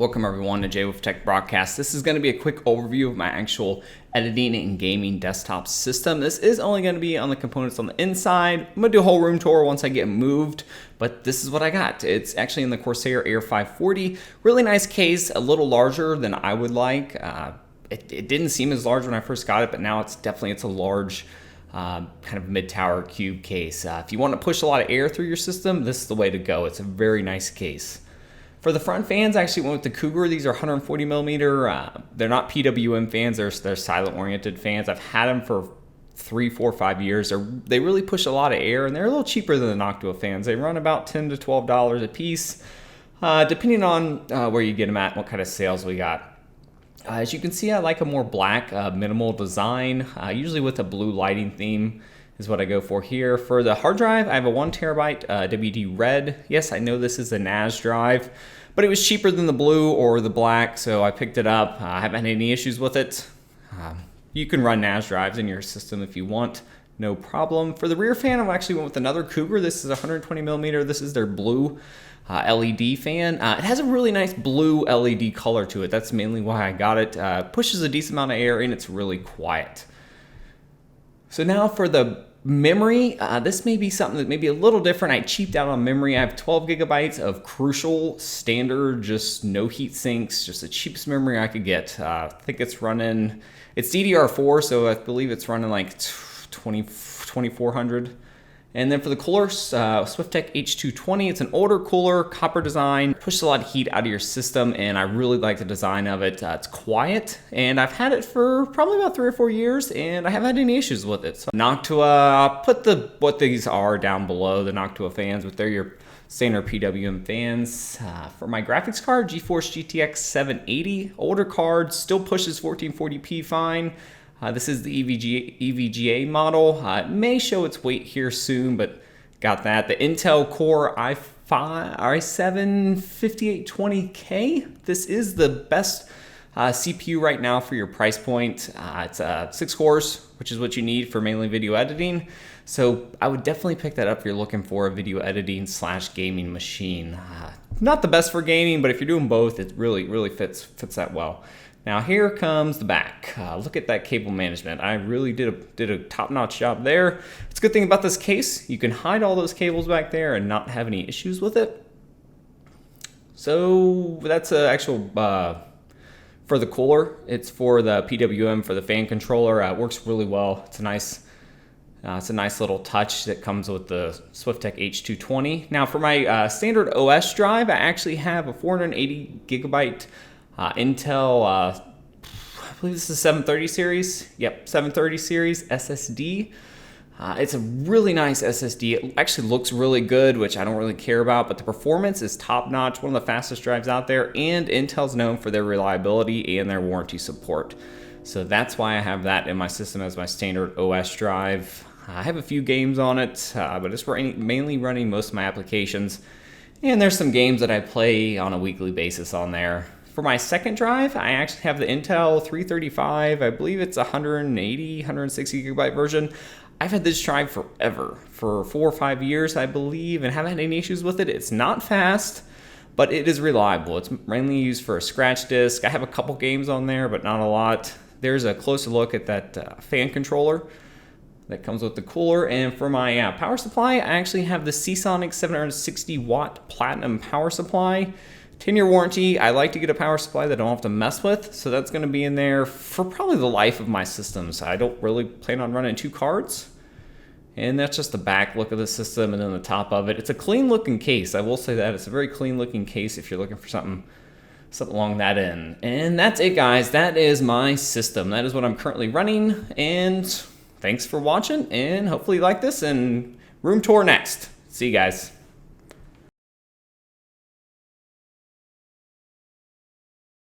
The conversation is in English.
Welcome everyone to Sli Broadcast. This is going to be a quick overview of my actual editing and gaming desktop system. This is only going to be on the components on the inside. I'm going to do a whole room tour once I get moved, but this is what I got. It's actually in the Corsair Air 540. Really nice case, a little larger than I would like. It didn't seem as large when I first got it, but now it's a large kind of mid-tower cube case. If you want to push a lot of air through your system, this is the way to go. It's a very nice case. For the front fans, I actually went with the Cougar. These are 140 millimeter. They're not PWM fans. They're silent-oriented fans. I've had them for 3, 4, 5 years. They really push a lot of air, and they're a little cheaper than the Noctua fans. They run about $10 to $12 a piece, depending on where you get them at and what kind of sales we got. As you can see, I like a more black, minimal design, usually with a blue lighting theme is what I go for here. For the hard drive, I have a 1 terabyte WD red. Yes, I know this is a NAS drive, but it was cheaper than the blue or the black, so I picked it up. I haven't had any issues with it. You can run NAS drives in your system if you want, no problem. For the rear fan, I actually went with another Cougar. This is 120 millimeter. This is their blue LED fan. It has a really nice blue LED color to it. That's mainly why I got it. Pushes a decent amount of air and it's really quiet. So now for the memory, this may be something that may be a little different. I cheaped out on memory. I have 12 gigabytes of Crucial standard, just no heat sinks, just the cheapest memory I could get. I think it's running, it's DDR4, so I believe it's running like 2400. And then for the Cooler-Swifftech H220, it's an older cooler, copper design, pushes a lot of heat out of your system, and I really like the design of it. It's quiet, and I've had it for probably about 3 or 4 years, and I haven't had any issues with it. So Noctua, I'll put what these are down below, the Noctua fans, but they're your standard PWM fans. For my graphics card, GeForce GTX 780, older card, still pushes 1440p fine. This is the EVGA model. It may show its weight here soon, but got that. The Intel Core i7-5820K. This is the best CPU right now for your price point. It's 6 cores, which is what you need for mainly video editing. So I would definitely pick that up if you're looking for a video editing / gaming machine. Not the best for gaming, but if you're doing both, it really fits that well. Now here comes the back. Look at that cable management. I really did a top-notch job there. It's a good thing about this case. You can hide all those cables back there and not have any issues with it. So that's an actual, for the cooler, it's for the PWM, for the fan controller. It works really well. It's a nice little touch that comes with the Swifttech H220. Now for my standard OS drive, I actually have a 480 gigabyte Intel, I believe this is 730 series. Yep, 730 series SSD. It's a really nice SSD. It actually looks really good, which I don't really care about, but the performance is top-notch, one of the fastest drives out there, and Intel's known for their reliability and their warranty support. So that's why I have that in my system as my standard OS drive. I have a few games on it, but it's mainly running most of my applications. And there's some games that I play on a weekly basis on there. For my second drive, I actually have the Intel 335. I believe it's 160 gigabyte version. I've had this drive forever, for 4 or 5 years, I believe, and haven't had any issues with it. It's not fast, but it is reliable. It's mainly used for a scratch disk. I have a couple games on there, but not a lot. There's a closer look at that fan controller that comes with the cooler. And for my power supply, I actually have the Seasonic 760 watt platinum power supply. 10-year warranty. I like to get a power supply that I don't have to mess with, so that's going to be in there for probably the life of my systems. I don't really plan on running 2 cards. And that's just the back look of the system, and then the top of it. It's a clean looking case. I will say that. It's a very clean looking case if you're looking for something along that end. And that's it, guys. That is my system. That is what I'm currently running. And thanks for watching, and hopefully you like this, and room tour next. See you guys.